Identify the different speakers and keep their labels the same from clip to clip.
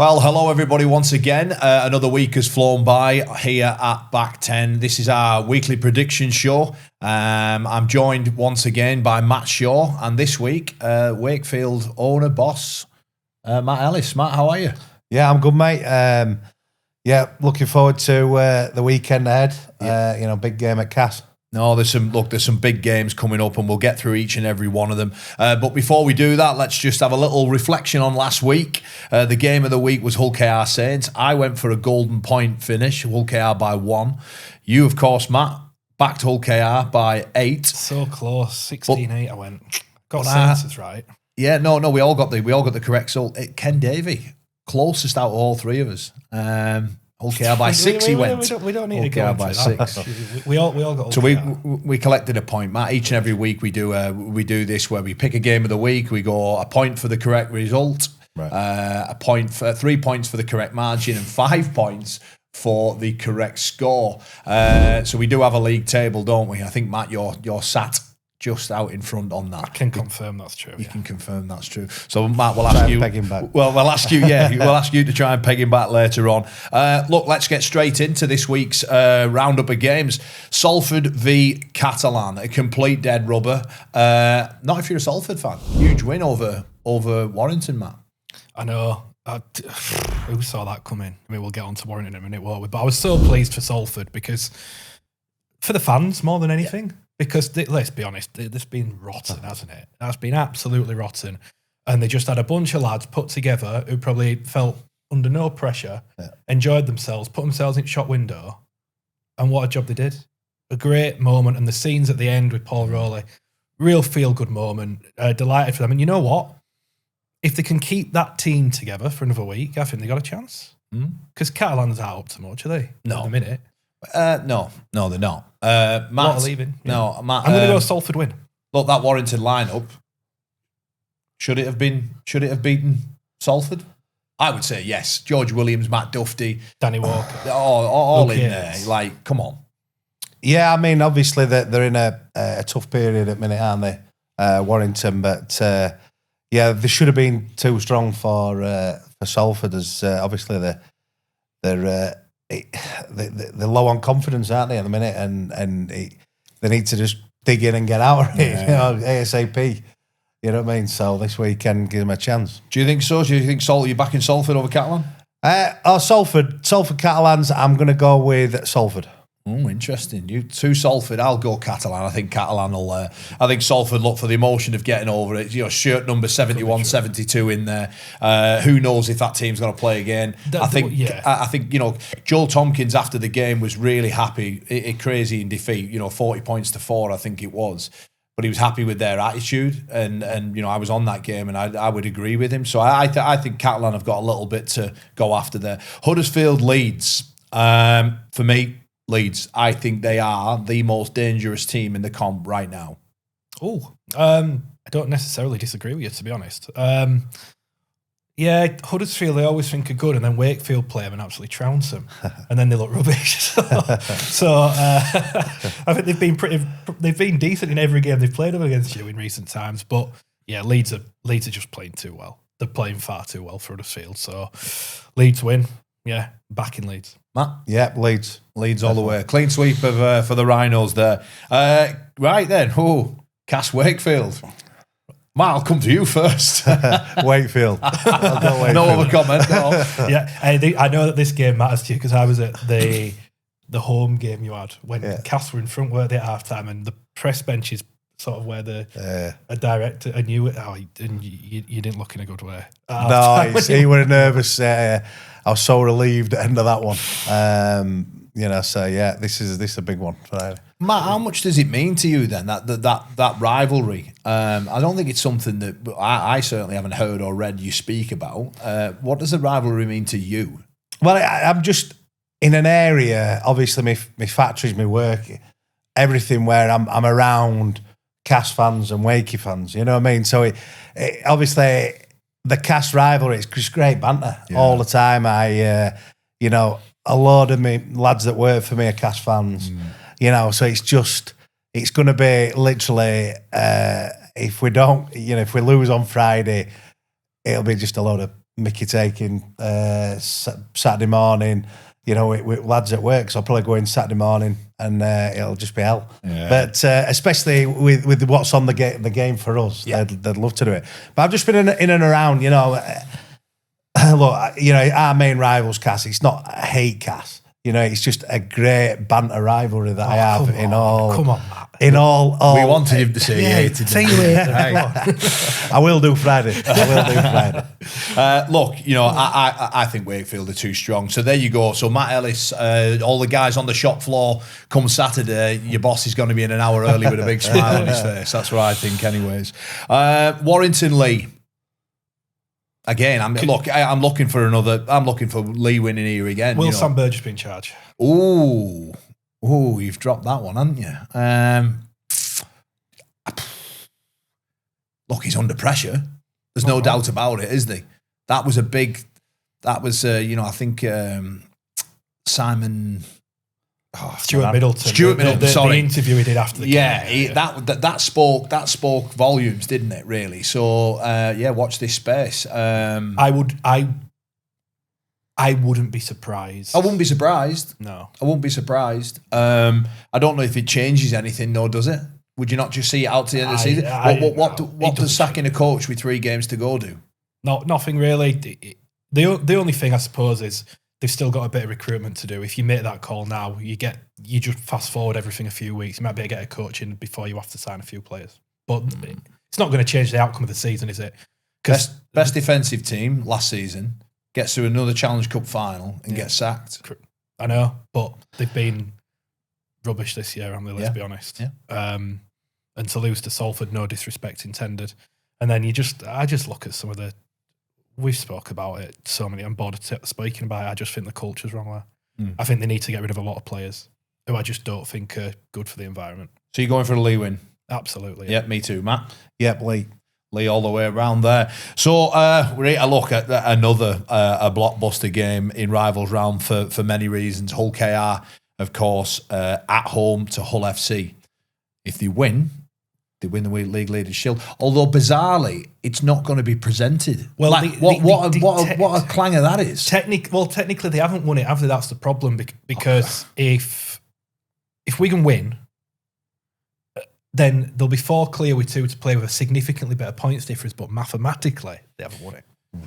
Speaker 1: Well, hello everybody once again. Another week has flown by here at Back 10. This is our weekly prediction show. I'm joined once again by Matt Shaw, and this week, Wakefield owner, boss, Matt Ellis. Matt, how are you?
Speaker 2: Yeah, I'm good, mate. Looking forward to the weekend ahead. Big game at Cass.
Speaker 1: No, there's some big games coming up, and we'll get through each and every one of them. But before we do that, let's just have a little reflection on last week. The game of the week was Hull KR Saints. I went for a golden point finish, Hull KR by 1. You, of course, Matt, backed Hull KR by 8.
Speaker 3: So close, 16-8 I went. Got Saints right.
Speaker 1: Yeah, no, we all got the correct result. Ken Davey, closest out of all three of us. Hull KR by 6 he went.
Speaker 3: We don't need to go
Speaker 1: by
Speaker 3: into
Speaker 1: 6.
Speaker 3: we all got.
Speaker 1: So we collected a point, Matt. Each and every week we do this where we pick a game of the week. We go a point for the correct result,
Speaker 2: right.
Speaker 1: a point for 3 points for the correct margin, and 5 points for the correct score. So we do have a league table, don't we? I think, Matt, you're sat just out in front on that.
Speaker 3: I can confirm that's true.
Speaker 1: You can confirm that's true. So Matt, we'll ask you.
Speaker 2: Peg him back.
Speaker 1: Well, we'll ask you. Yeah, we'll ask you to try and peg him back later on. Look, let's get straight into this week's roundup of games. Salford v Catalan, a complete dead rubber. Not if you're a Salford fan. Huge win over Warrington, Matt.
Speaker 3: I know. Who saw that coming? I mean, we'll get on to Warrington in a minute, won't we? But I was so pleased for Salford because for the fans more than anything. Yeah. Because, let's be honest, it's been rotten, hasn't it? That's been absolutely rotten. And they just had a bunch of lads put together who probably felt under no pressure, enjoyed themselves, put themselves in shop window, and what a job they did. A great moment, and the scenes at the end with Paul Rowley, real feel-good moment. Delighted for them. And you know what? If they can keep that team together for another week, I think they got a chance. Because Catalans aren't up to much, are they?
Speaker 1: No.
Speaker 3: At the minute.
Speaker 1: No, they're not. Matt,
Speaker 3: leaving.
Speaker 1: No, Matt.
Speaker 3: I'm going to go Salford win.
Speaker 1: Look, that Warrington lineup. Should it have beaten Salford? I would say yes. George Williams, Matt Duffy,
Speaker 3: Danny Walker,
Speaker 1: all in there. Like, come on.
Speaker 2: Yeah, I mean, obviously they're in a tough period at the minute, aren't they, Warrington? But they should have been too strong for Salford. As obviously they're low on confidence, aren't they, at the minute? And they need to just dig in and get out of it, ASAP. You know what I mean? So this weekend, give them a chance.
Speaker 1: Do you think so? Do you think you're backing Salford over Catalan?
Speaker 2: Salford Catalans, I'm going to go with Salford.
Speaker 1: Oh, interesting. You two Salford, I'll go Catalan. I think Catalan will. I think Salford look for the emotion of getting over it. Shirt number 71, 72 in there. Who knows if that team's going to play again? I think. Joel Tompkins after the game was really happy. Crazy in defeat. 40 points to 4, I think it was. But he was happy with their attitude, and I was on that game, and I would agree with him. So I think Catalan have got a little bit to go after there. Huddersfield, Leeds. For me, Leeds, I think they are the most dangerous team in the comp right now.
Speaker 3: Oh, I don't necessarily disagree with you, to be honest. Huddersfield, they always think are good, and then Wakefield play them and absolutely trounce them, and then they look rubbish. So I think they've been decent in every game they've played against you in recent times. But yeah, Leeds are just playing too well. They're playing far too well for Huddersfield. So Leeds win. Yeah, back in Leeds.
Speaker 1: Matt?
Speaker 2: Yeah, Leeds
Speaker 1: all the way. Clean sweep for the Rhinos there. Right then, Cass Wakefield. Matt, I'll come to you first.
Speaker 2: Wakefield. I'll go Wakefield.
Speaker 1: No other comment. No.
Speaker 3: Yeah, I know that this game matters to you because I was at the home game you had when Cass were in front, weren't they, at half time, and the press bench is sort of where a director and you didn't look in a good way.
Speaker 2: No, he was nervous. I was so relieved at the end of that one. So yeah, this is a big one.
Speaker 1: Matt, how much does it mean to you then, that rivalry? I don't think it's something that I certainly haven't heard or read you speak about. What does the rivalry mean to you?
Speaker 2: Well, I'm just in an area, obviously my factories, my work, everything where I'm around Cass fans and Wakey fans, you know what I mean? So it obviously the Cass rivalry, it's just great banter all the time. A lot of me lads that work for me are Cass fans, so it's going to be literally, if we lose on Friday, it'll be just a load of Mickey taking Saturday morning, with lads at work. So I'll probably go in Saturday morning and it'll just be hell. Yeah. But especially with what's on the game for us, they'd love to do it. But I've just been in and around, look, our main rivals, Cass, it's not a hate Cass. It's just a great banter rivalry that I have in all. Come on, Matt. In all.
Speaker 1: We wanted him to say he hated
Speaker 2: I will do Friday.
Speaker 1: Look, I think Wakefield are too strong. So there you go. So Matt Ellis, all the guys on the shop floor, come Saturday, your boss is going to be in an hour early with a big smile on his face. That's what I think, anyways. Warrington Leigh. Again, I'm looking for Leigh winning here again.
Speaker 3: Will Sam Burgess be in charge?
Speaker 1: Ooh, you've dropped that one, haven't you? Look, he's under pressure. There's no doubt about it, is there? I think Simon.
Speaker 3: Stuart Middleton.
Speaker 1: Sorry,
Speaker 3: the interview he did after the game.
Speaker 1: Yeah, that spoke volumes, didn't it? Really. So watch this space.
Speaker 3: I wouldn't be surprised.
Speaker 1: I wouldn't be surprised.
Speaker 3: No,
Speaker 1: I wouldn't be surprised. I don't know if it changes anything, though, does it? Would you not just see it out to the end of the season? What does sacking a coach with 3 games to go do?
Speaker 3: No, nothing really. The only thing I suppose is they've still got a bit of recruitment to do. If you make that call now, you just fast forward everything a few weeks. You might be able to get a coach in before you have to sign a few players. But it's not going to change the outcome of the season, is it?
Speaker 1: Best defensive team last season gets to another Challenge Cup final and gets sacked.
Speaker 3: I know, but they've been rubbish this year, haven't they? Let's be honest. Yeah. And to lose to Salford, no disrespect intended. And then I just look at some of the. We've spoke about it so many. I'm bored of speaking about it. I just think the culture's wrong there. I think they need to get rid of a lot of players who I just don't think are good for the environment.
Speaker 1: So you're going for a Leigh win?
Speaker 3: Absolutely.
Speaker 1: Yeah, me too, Matt.
Speaker 2: Yep, Leigh
Speaker 1: all the way around there. So we're here to look at another a blockbuster game in Rivals round for many reasons. Hull KR, of course, at home to Hull FC. If they win the League Leaders Shield. Although bizarrely, it's not going to be presented. Well, what a clanger that is.
Speaker 3: Technically, they haven't won it, have they? That's the problem. Because if Wigan win, then there'll be 4 clear with 2 to play with a significantly better points difference. But mathematically, they haven't won it. We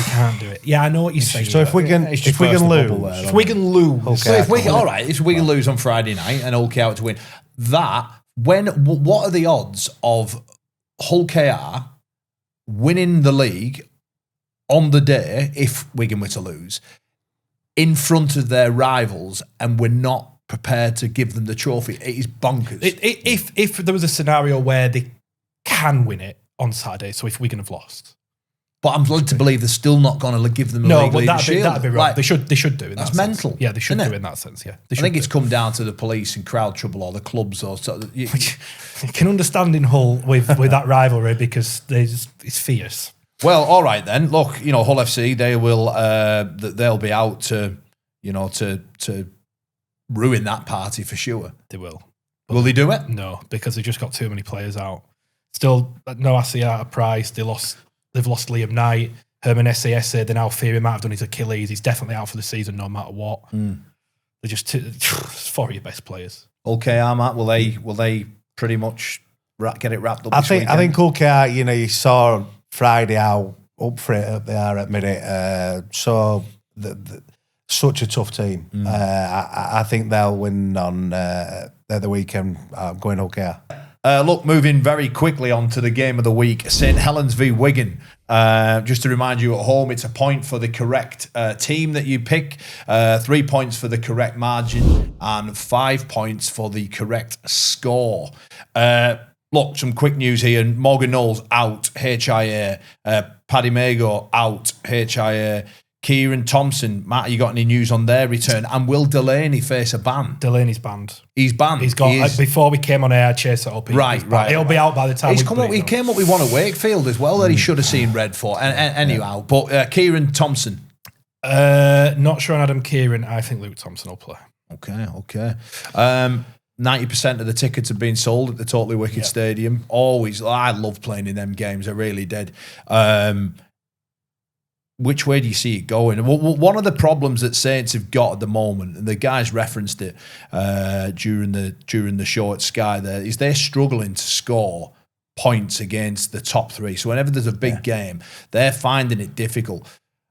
Speaker 3: can't do it. Yeah, I know what you're saying.
Speaker 2: So if Wigan lose,
Speaker 3: if Wigan
Speaker 1: lose on Friday night and Hull KR to win, what are the odds of Hull KR winning the league on the day, if Wigan were to lose, in front of their rivals, and we're not prepared to give them the trophy? It is bonkers.
Speaker 3: If there was a scenario where they can win it on Saturday, so if Wigan have lost.
Speaker 1: But I'm led to believe they're still not going to give them the League Leaders Shield.
Speaker 3: That'd be right. They should do it.
Speaker 1: That's mental.
Speaker 3: Yeah, they should do it in that sense. Yeah,
Speaker 1: I think it's come down to the police and crowd trouble, or the clubs, or
Speaker 3: you can understand in Hull with that rivalry, because it's fierce.
Speaker 1: Well, all right then. Look, Hull FC, they'll be out to ruin that party for sure.
Speaker 3: They will.
Speaker 1: Will they do it?
Speaker 3: No, because they've just got too many players out. Still, no Asiata Price. They've lost Liam Knight, Herman Esse. They're now fearing he might have done his Achilles. He's definitely out for the season no matter what. They're just 4 of your best players.
Speaker 1: Okay, Matt, will they pretty much get it wrapped up?
Speaker 2: I think okay. You saw Friday how up for it they are at minute. So such a tough team. I think they'll win on the weekend. I'm going okay.
Speaker 1: Look, moving very quickly on to the game of the week, St Helens v Wigan. Just to remind you, at home, it's a point for the correct team that you pick, 3 points for the correct margin, and 5 points for the correct score. Look, some quick news here. Morgan Knowles out, HIA. Paddy Mago out, HIA. Kieran Thompson, Matt, you got any news on their return? And will Delaney face a ban?
Speaker 3: Delaney's banned.
Speaker 1: He's banned.
Speaker 3: He's got. Before we came on air, I chased it up.
Speaker 1: Right.
Speaker 3: He'll be out by the time.
Speaker 1: He came up with one at Wakefield as well that he should have seen red for. Anyhow, but Kieran Thompson.
Speaker 3: Not sure on Adam Kieran. I think Luke Thompson will play.
Speaker 1: Okay. 90% of the tickets have been sold at the Totally Wicked Stadium. Always, I love playing in them games. I really did. which way do you see it going? One of the problems that Saints have got at the moment, and the guys referenced it during the show at Sky, there is they're struggling to score points against the top three. So whenever there's a big game, they're finding it difficult.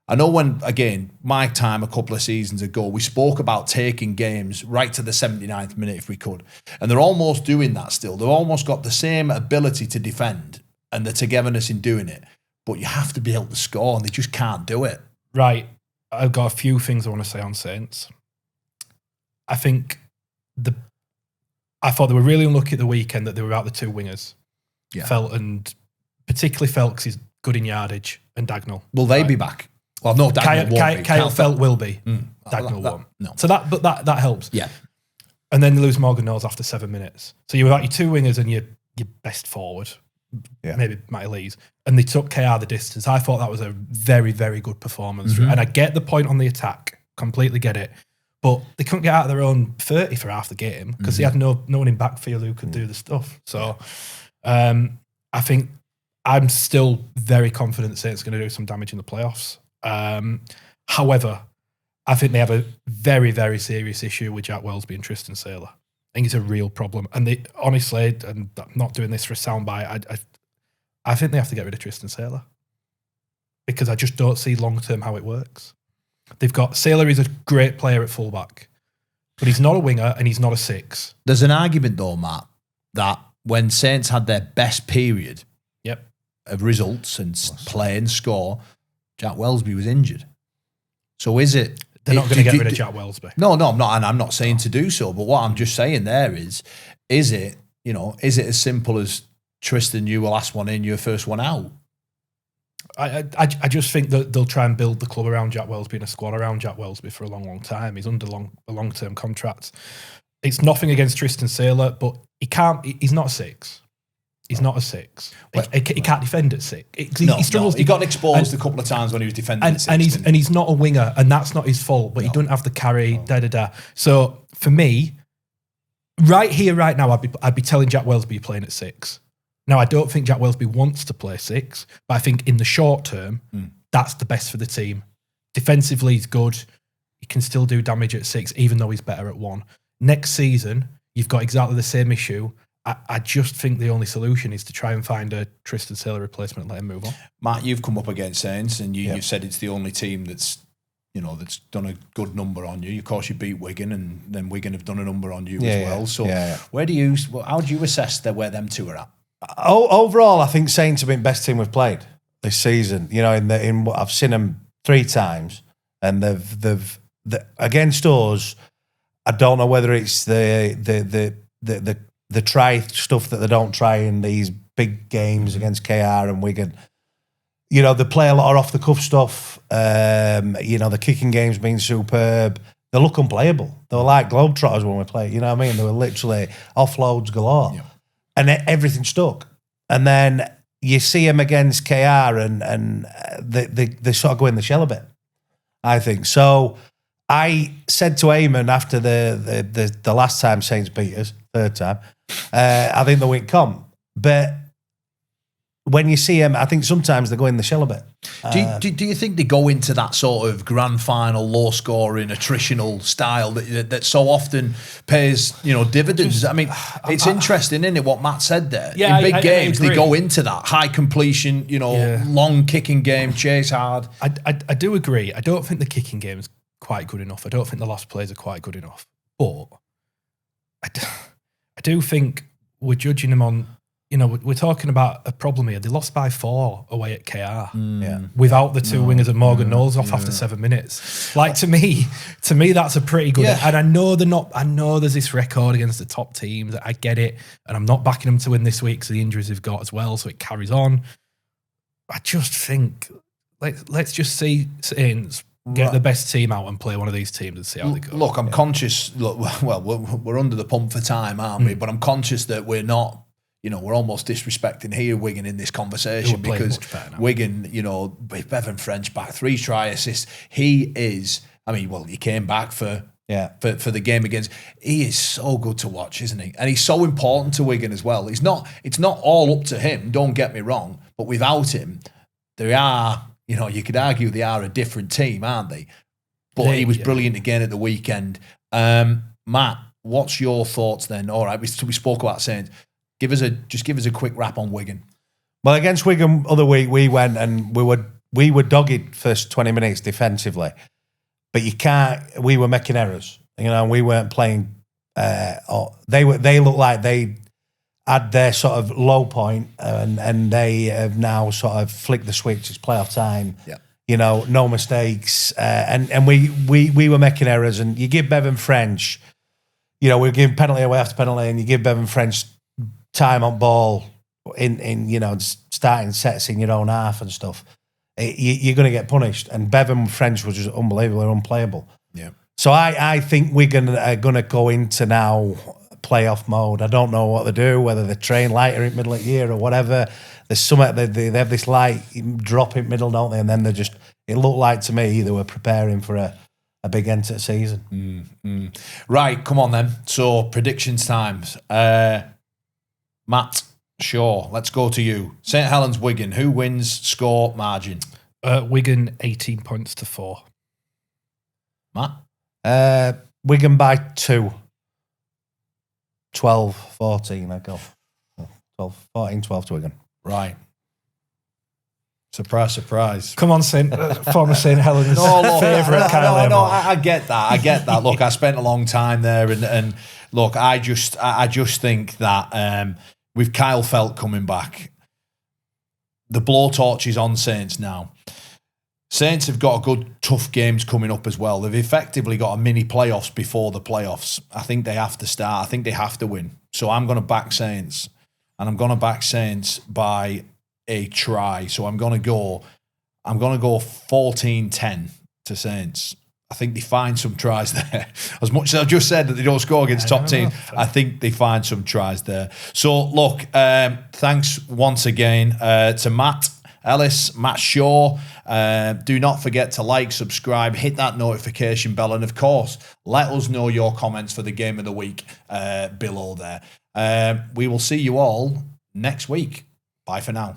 Speaker 1: I know when, again, my time a couple of seasons ago, we spoke about taking games right to the 79th minute if we could. And they're almost doing that still. They've almost got the same ability to defend and the togetherness in doing it. But you have to be able to score, and they just can't do it.
Speaker 3: Right. I've got a few things I want to say on Saints. I think I thought they were really unlucky at the weekend that they were without the two wingers.
Speaker 1: Yeah.
Speaker 3: Particularly Felt, because he's good in yardage, and Dagnall.
Speaker 1: Will they be back? Well, no, Dagnall won't be.
Speaker 3: Kyle Felt will be. Dagnall won't.
Speaker 1: No.
Speaker 3: So that helps.
Speaker 1: Yeah.
Speaker 3: And then they lose Morgan Knowles after 7 minutes. So you're without your two wingers and your best forward. Yeah. Maybe Matt Ellis. And they took KR the distance. I thought that was a very, very good performance. And I get the point on the attack. Completely get it. But they couldn't get out of their own 30 for half the game because they had no one in backfield who could do the stuff. So I think I'm still very confident Saints are going to do some damage in the playoffs. However, I think they have a very, very serious issue with Jack Wellesby and Tristan Saylor. I think it's a real problem. And they honestly, and I'm not doing this for a soundbite, I think they have to get rid of Tristan Saylor because I just don't see long-term how it works. They've got Saylor is a great player at fullback, but he's not a winger and he's not a six.
Speaker 1: There's an argument though, Matt, that when Saints had their best period of results and play and score, Jack Wellesby was injured. So is it...
Speaker 3: They're not going to get rid of Jack Wellesby.
Speaker 1: No, I'm not, and I'm not saying to do so, but what I'm just saying there is it as simple as Tristan, you were last one in, you're first one out?
Speaker 3: I just think that they'll try and build the club around Jack Wellesby and a squad around Jack Wellesby for a long, long time. He's under a long-term contract. It's nothing against Tristan Saylor, but he's not a six. He's not a six. He can't defend at six. He struggles.
Speaker 1: He got exposed a couple of times when he was defending at six.
Speaker 3: And he's not a winger, and that's not his fault, but he doesn't have the carry, So for me, right here, right now, I'd be telling Jack Wellesby playing at six. Now, I don't think Jack Wellesby wants to play six, but I think in the short term, that's the best for the team. Defensively, he's good. He can still do damage at six, even though he's better at one. Next season, you've got exactly the same issue. I just think the only solution is to try and find a Tristan Saylor replacement and let him move on.
Speaker 1: Matt, you've come up against Saints and you've said it's the only team that's done a good number on you. Of course, you beat Wigan, and then Wigan have done a number on you as well. So how do you assess where them two are at?
Speaker 2: Overall, I think Saints have been best team we've played this season. I've seen them 3 times, and they've against us. I don't know whether it's the try stuff that they don't try in these big games against KR and Wigan. They play a lot of off the cuff stuff. The kicking game's been superb. They look unplayable. They were like Globetrotters when we played. You know what I mean? They were literally offloads galore. Yeah. And everything stuck. And then you see them against KR and they sort of go in the shell a bit, I think. So I said to Eamon after the last time Saints beat us, 3rd time, I think the week come. But when you see them, I think sometimes they go in the shell a bit.
Speaker 1: Do you think they go into that sort of grand final, low scoring, attritional style that so often pays dividends? I mean, it's interesting, isn't it, what Matt said there?
Speaker 3: Yeah,
Speaker 1: in big games, they go into that high completion, long kicking game, chase hard.
Speaker 3: I do agree. I don't think the kicking game is quite good enough. I don't think the last plays are quite good enough. But I do think we're judging them on. We're talking about a problem here. They lost by 4 away at KR without the 2 wingers of Morgan Knowles off after 7 minutes. Like to me, that's a pretty good. Yeah. And I know they're not. I know there's this record against the top teams. I get it, and I'm not backing them to win this week because the injuries they've got as well. So it carries on. I just think let's just see Saints get the best team out and play one of these teams and see how they go.
Speaker 1: Look, I'm conscious. Look, well, we're under the pump for time, aren't we? But I'm conscious that we're not. We're almost disrespecting here Wigan in this conversation because Wigan, with Bevan French back, 3 try assists. He is, he came back for the game against. He is so good to watch, isn't he? And he's so important to Wigan as well. It's not all up to him, don't get me wrong, but without him, they are You know, you could argue they are a different team, aren't they? But he was brilliant again at the weekend. Matt, what's your thoughts then? All right, we spoke about Saints. Give us a quick wrap on Wigan.
Speaker 2: Well, against Wigan other week, we went and we were dogged first 20 minutes defensively, but you can't. We were making errors, you know. We weren't playing. They looked like they had their sort of low point, and they have now sort of flicked the switch. It's playoff time.
Speaker 1: Yeah.
Speaker 2: You know, no mistakes, and we were making errors. And you give Bevan French, you know, we're giving penalty away after penalty, and you give Bevan French time on ball in you know, starting sets in your own half and stuff. You're going to get punished. And Bevan French was just unbelievable, unplayable.
Speaker 1: Yeah.
Speaker 2: So I think we're going to go into now playoff mode. I don't know what they do, whether they train lighter in middle of the year or whatever. There's something they have this light drop in middle, don't they? And then they just, it looked like to me they were preparing for a big end to the season.
Speaker 1: Right, come on then. So predictions times. Matt Shaw, let's go to you. St Helens, Wigan. Who wins? Score, margin.
Speaker 3: Wigan 18 points to 4.
Speaker 1: Matt?
Speaker 2: Wigan by 2. 12-14, I go. 14-12 to Wigan.
Speaker 1: Right. Surprise.
Speaker 3: Come on, former St Helens favourite Kyle.
Speaker 1: No, I get that. Look, I spent a long time there, and look, I just think that with Kyle Felt coming back, the blowtorch is on Saints now. Saints have got a good, tough games coming up as well. They've effectively got a mini playoffs before the playoffs. I think they have to start. I think they have to win. So I'm going to back Saints, and I'm going to back Saints by a try. So I'm going to go 14-10 to Saints. I think they find some tries there. As much as I've just said that they don't score against top team, I think they find some tries there. So look, thanks once again to Matt Ellis, Matt Shaw. Do not forget to like, subscribe, hit that notification bell, and of course, let us know your comments for the game of the week below there. We will see you all next week. Bye for now.